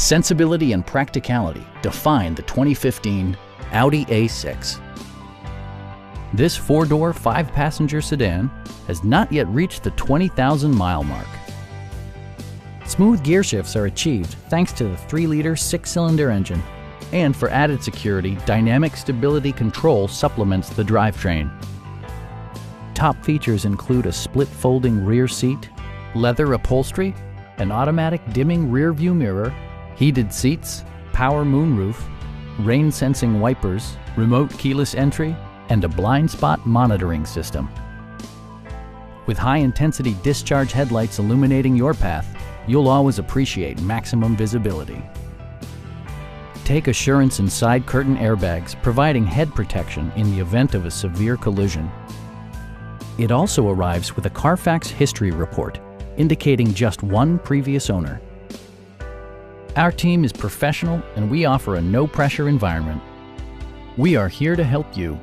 Sensibility and practicality define the 2015 Audi A6. This four-door, five-passenger sedan has not yet reached the 20,000-mile mark. Smooth gear shifts are achieved thanks to the 3-liter six-cylinder engine, and for added security, dynamic stability control supplements the drivetrain. Top features include a split folding rear seat, leather upholstery, an automatic dimming rear view mirror, heated seats, power moonroof, rain-sensing wipers, remote keyless entry, and a blind spot monitoring system. With high-intensity discharge headlights illuminating your path, you'll always appreciate maximum visibility. Take assurance in side curtain airbags, providing head protection in the event of a severe collision. It also arrives with a Carfax history report, indicating just one previous owner. Our team is professional and we offer a no-pressure environment. We are here to help you.